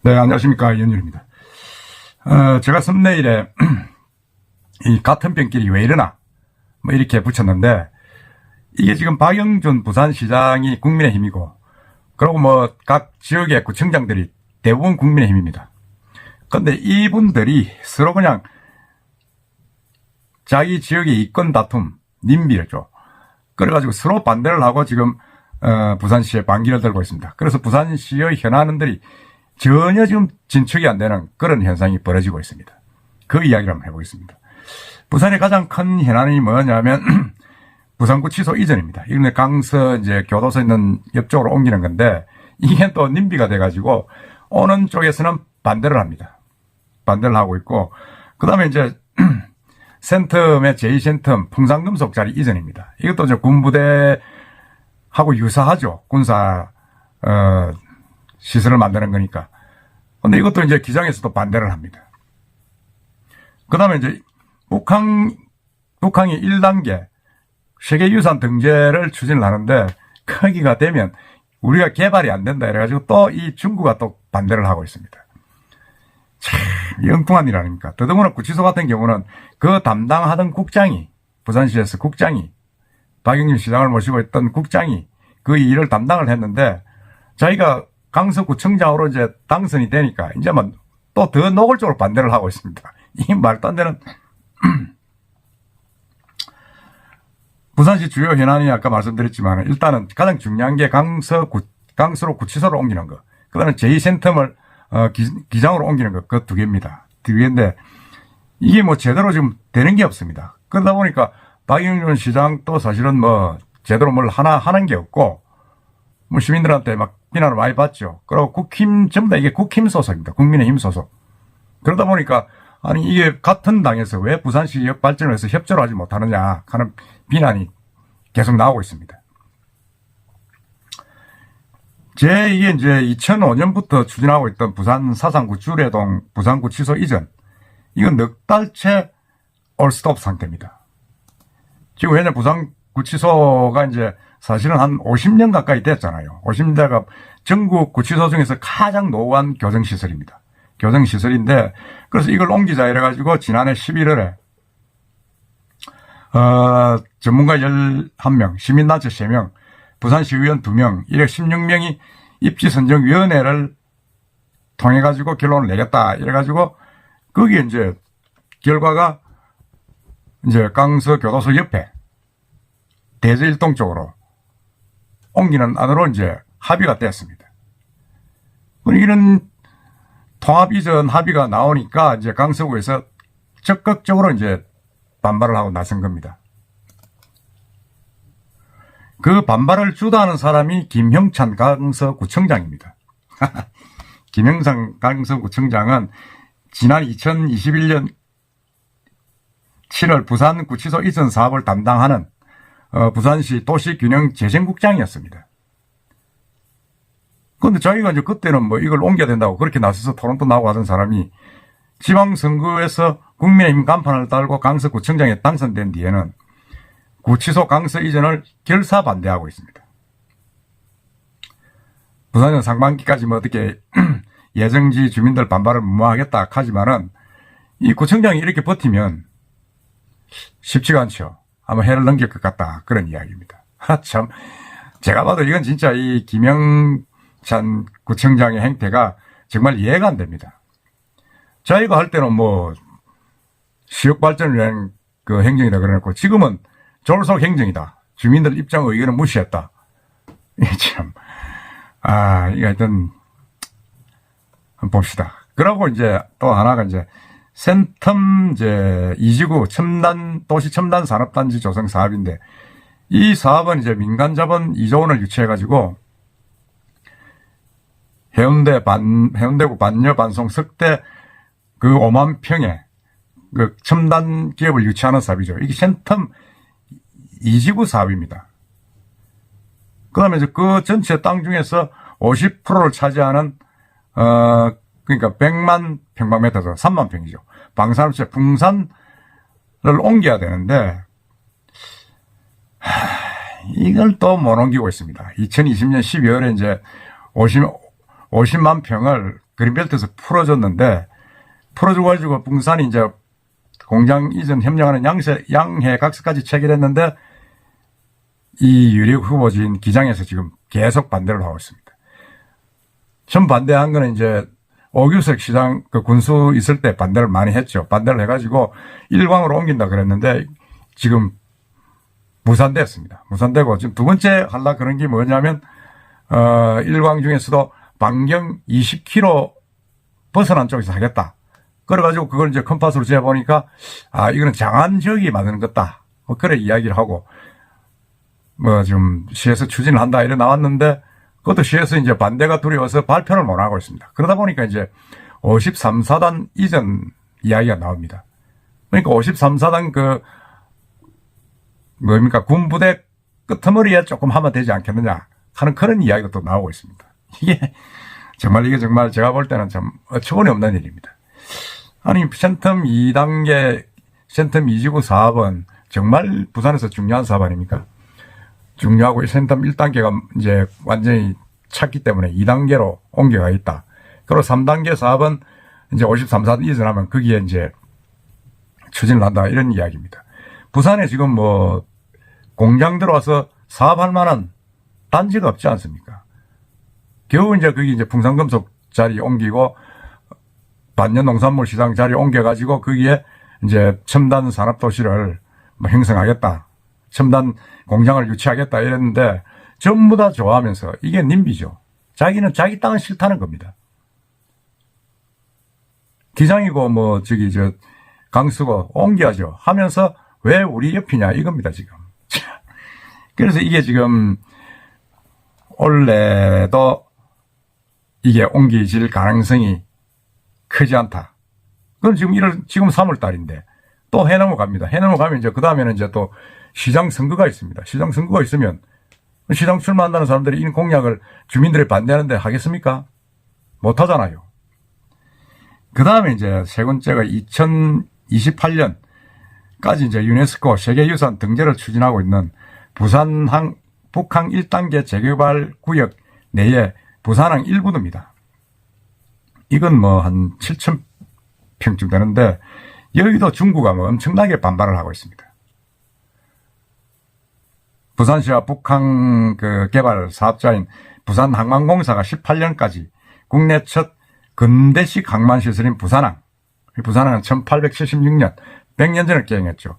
네, 안녕하십니까. 이현준입니다. 제가 썸네일에 이 같은 병길이 왜 이러나 뭐 이렇게 붙였는데, 이게 지금 박영준 부산시장이 국민의힘이고, 그리고 뭐 각 지역의 구청장들이 대부분 국민의힘입니다. 근데 이분들이 서로 그냥 자기 지역의 이권 다툼, 님비였죠. 그래가지고 서로 반대를 하고 지금 부산시에 반기를 들고 있습니다. 그래서 부산시의 현안들이 전혀 지금 진척이 안 되는 그런 현상이 벌어지고 있습니다. 그 이야기를 한번 해보겠습니다. 부산의 가장 큰 현안이 뭐냐면 부산구치소 이전입니다. 이번에 강서 이제 교도소 있는 옆쪽으로 옮기는 건데, 이게 또 님비가 돼가지고 오는 쪽에서는 반대를 합니다. 반대를 하고 있고, 그 다음에 이제 센텀의 제2센텀 풍산금속 자리 이전입니다. 이것도 이제 군부대하고 유사하죠. 군사 시설을 만드는 거니까. 근데 이것도 이제 기장에서도 반대를 합니다. 그 다음에 이제 북한이 1단계 세계유산 등재를 추진을 하는데, 거기가 되면 우리가 개발이 안 된다 이래가지고 또 이 중국가 또 반대를 하고 있습니다. 참 엉뚱한 일 아닙니까? 더더구나 구치소 같은 경우는 그 담당하던 국장이, 부산시에서 국장이, 박영준 시장을 모시고 있던 국장이 그 일을 담당을 했는데, 자기가 강서구청장으로 이제 당선이 되니까 이제 또 더 노골적으로 반대를 하고 있습니다. 이 말도 안 되는 부산시 주요 현안이 아까 말씀드렸지만, 일단은 가장 중요한 게 강서로 구치소를 옮기는 거, 그 다음에 제2센텀을 기장으로 옮기는 거, 그 두 개입니다. 두 개인데 이게 뭐 제대로 지금 되는 게 없습니다. 그러다 보니까 박영준 시장도 사실은 뭐 제대로 뭘 하나 하는 게 없고, 뭐 시민들한테 막 비난을 많이 받죠. 그리고 국힘 전부 다 이게 국힘 소속입니다. 국민의힘 소속. 그러다 보니까 아니 이게 같은 당에서 왜 부산시 지역 발전을 해서 협조를 하지 못하느냐 하는 비난이 계속 나오고 있습니다. 이게 이제 2005년부터 추진하고 있던 부산 사상구 주례동 부산구치소 이전, 이건 넉 달째 올스톱 상태입니다. 지금 왜냐면 부산구치소가 이제 사실은 한 50년 가까이 됐잖아요. 50년대가 전국 구치소 중에서 가장 노후한 교정시설입니다. 교정시설인데, 그래서 이걸 옮기자 이래가지고 지난해 11월에 전문가 11명, 시민단체 3명, 부산시의원 2명, 이렇게 16명이 입지선정위원회를 통해가지고 결론을 내렸다 이래가지고, 거기에 이제 결과가 이제 강서교도소 옆에 대저일동 쪽으로 옮기는 안으로 이제 합의가 됐습니다. 이런 통합 이전 합의가 나오니까 이제 강서구에서 적극적으로 이제 반발을 하고 나선 겁니다. 그 반발을 주도하는 사람이 김형찬 강서구청장입니다. 김형찬 강서구청장은 지난 2021년 7월 부산구치소 이전 사업을 담당하는 부산시 도시균형재생국장이었습니다. 그런데 자기가 이제 그때는 뭐 이걸 옮겨야 된다고 그렇게 나서서 토론도 나오고 하던 사람이 지방선거에서 국민의힘 간판을 달고 강서구청장에 당선된 뒤에는 구치소 강서 이전을 결사 반대하고 있습니다. 부산은 상반기까지 뭐 어떻게 예정지 주민들 반발을 무마하겠다 하지만은 이 구청장이 이렇게 버티면 쉽지가 않죠. 아마 해를 넘길 것 같다, 그런 이야기입니다. 참 제가 봐도 이건 진짜 이 김영찬 구청장의 행태가 정말 이해가 안 됩니다. 자기가 할 때는 뭐 시역 발전을 위한 그 행정이다 그래놓고 지금은 졸속 행정이다, 주민들 입장 의견을 무시했다. 이게 참 이거 하여튼 한번 봅시다. 그러고 이제 또 하나가 이제 센텀 이제 2지구 도시 첨단 산업단지 조성 사업인데, 이 사업은 이제 민간 자본 2조 원을 유치해가지고 해운대구 반려 반송 석대 그 5만 평의 그 첨단 기업을 유치하는 사업이죠. 이게 센텀 2지구 사업입니다. 그 다음에 이제 그 전체 땅 중에서 50%를 차지하는 그러니까 100만 평방미터죠. 3만 평이죠. 방산업체 풍산을 옮겨야 되는데, 이걸 또 못 옮기고 있습니다. 2020년 12월에 이제 50만 평을 그린벨트에서 풀어줬는데, 풀어줘가지고 붕산이 이제 공장 이전 협력하는 양해 각서까지 체결했는데, 이 유력 후보지인 기장에서 지금 계속 반대를 하고 있습니다. 처음 반대한 거는 이제 오규석 시장 그 군수 있을 때 반대를 많이 했죠. 반대를 해가지고 일광으로 옮긴다 그랬는데 지금 무산됐습니다. 무산되고 지금 두 번째 하려 그런 게 뭐냐면 일광 중에서도 반경 20km 벗어난 쪽에서 하겠다. 그래가지고 그걸 이제 컴파스로 재보니까 이거는 장안 지역이 맞는 것다. 뭐 그래 이야기를 하고 뭐 지금 시에서 추진을 한다 이래 나왔는데 그것도 시에서 이제 반대가 두려워서 발표를 못 하고 있습니다. 그러다 보니까 이제 53사단 이전 이야기가 나옵니다. 그러니까 53사단 뭡니까 군부대 끄트머리에 조금 하면 되지 않겠느냐 하는 그런 이야기가 또 나오고 있습니다. 이게 정말 제가 볼 때는 참 어처구니 없는 일입니다. 아니 센텀 2단계 센텀 2지구 사업은 정말 부산에서 중요한 사업 아닙니까? 중요하고 센텀 1단계가 이제 완전히 찼기 때문에 2단계로 옮겨가 있다. 그리고 3단계 사업은 이제 53사단 이전하면 거기에 이제 추진을 한다. 이런 이야기입니다. 부산에 지금 뭐 공장 들어와서 사업할 만한 단지가 없지 않습니까? 겨우 이제 거기 이제 풍산금속 자리 옮기고 반년 농산물 시장 자리 옮겨가지고 거기에 이제 첨단 산업도시를 뭐 형성하겠다. 첨단 공장을 유치하겠다 이랬는데 전부 다 좋아하면서 이게 님비죠. 자기는 자기 땅은 싫다는 겁니다. 기장이고 뭐 강수고 옮겨야죠 하면서 왜 우리 옆이냐 이겁니다 지금. 그래서 이게 지금 원래도 이게 옮겨질 가능성이 크지 않다. 그건 지금 3월 달인데 또 해넘어 갑니다. 해넘어 가면 이제 그 다음에는 이제 또 시장 선거가 있습니다. 시장 선거가 있으면 시장 출마한다는 사람들이 이 공약을 주민들이 반대하는데 하겠습니까? 못 하잖아요. 그 다음에 이제 세 번째가 2028년까지 이제 유네스코 세계유산 등재를 추진하고 있는 북항 1단계 재개발 구역 내에 부산항 일부도입니다. 이건 뭐 한 7,000평쯤 되는데 여기도 중구가 뭐 엄청나게 반발을 하고 있습니다. 부산시와 북항 개발 사업자인 부산항만공사가 18년까지 국내 첫 근대식 항만시설인 부산항은 1876년 100년 전에 개행했죠.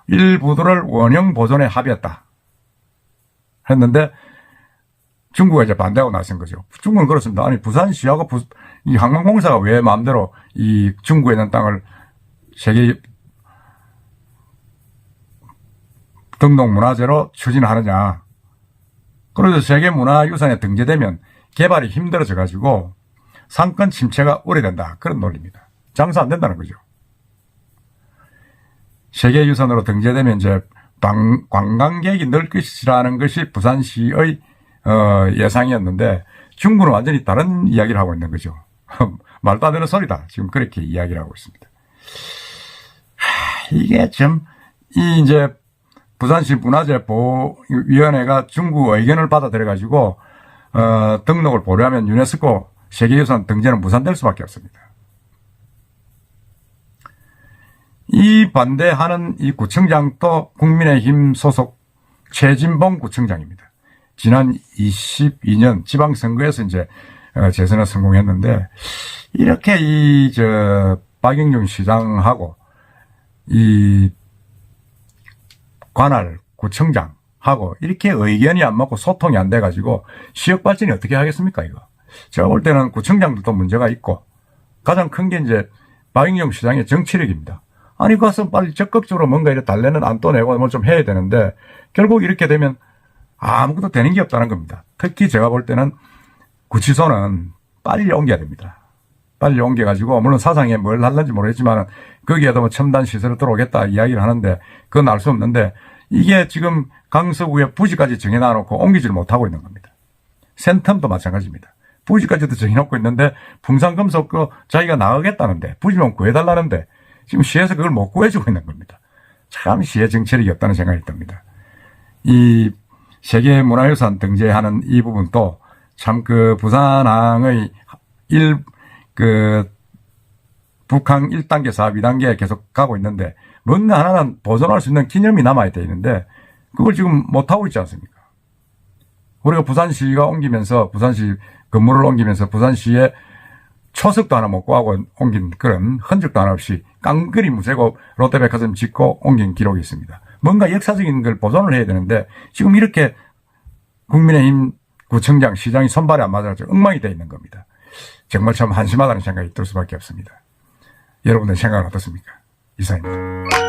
일부도를 원형 보존에 합의했다. 했는데 중국가 이제 반대하고 나선 거죠. 중국은 그렇습니다. 아니 부산시하고 이 항만공사가 왜 마음대로 이 중국에 있는 땅을 세계 등록문화재로 추진하느냐. 그래서 세계문화유산에 등재되면 개발이 힘들어져 가지고 상권 침체가 우려된다. 그런 논리입니다. 장사 안 된다는 거죠. 세계유산으로 등재되면 이제 관광객이 늘 것이라는 것이 부산시의 예상이었는데 중국은 완전히 다른 이야기를 하고 있는 거죠. 말도 안 되는 소리다. 지금 그렇게 이야기를 하고 있습니다. 이게 이제 부산시 문화재보호위원회가 중국 의견을 받아들여가지고, 등록을 보류하면 유네스코 세계유산 등재는 무산될 수밖에 없습니다. 이 반대하는 이 구청장도 국민의힘 소속 최진봉 구청장입니다. 지난 22년 지방선거에서 이제, 재선에 성공했는데, 이렇게 박영준 시장하고, 관할 구청장하고 이렇게 의견이 안 맞고 소통이 안 돼가지고 지역 발전이 어떻게 하겠습니까 이거. 제가 볼 때는 구청장들도 문제가 있고 가장 큰 게 이제 박영경 시장의 정치력입니다. 아니 가서 빨리 적극적으로 뭔가 이렇게 달래는 안 떠내고 뭐 좀 해야 되는데 결국 이렇게 되면 아무것도 되는 게 없다는 겁니다. 특히 제가 볼 때는 구치소는 빨리 옮겨야 됩니다. 빨리 옮겨가지고 물론 사상에 뭘 하는지 모르겠지만 거기에도 뭐 첨단 시설을 들어오겠다 이야기를 하는데 그건 알 수 없는데 이게 지금 강서구에 부지까지 정해놔놓고 옮기지를 못하고 있는 겁니다. 센텀도 마찬가지입니다. 부지까지도 정해놓고 있는데 풍산금속 자기가 나가겠다는데 부지만 구해달라는데 지금 시에서 그걸 못 구해주고 있는 겁니다. 참 시의 정체력이 없다는 생각이 듭니다. 이 세계문화유산 등재하는 이 부분도 참 부산항의 북한 1단계 사업 2단계 계속 가고 있는데 뭔가 하나는 보존할 수 있는 기념이 남아야 되는데 그걸 지금 못하고 있지 않습니까? 우리가 부산시가 옮기면서 부산시 건물을 옮기면서 부산시에 초석도 하나 못 구하고 옮긴 그런 흔적도 하나 없이 깡그리 무쇠고 롯데백화점 짓고 옮긴 기록이 있습니다. 뭔가 역사적인 걸 보존을 해야 되는데 지금 이렇게 국민의힘 구청장, 시장이 손발이 안 맞아서 엉망이 되어 있는 겁니다. 정말 참 한심하다는 생각이 들 수밖에 없습니다. 여러분들 생각은 어떻습니까? 이상입니다.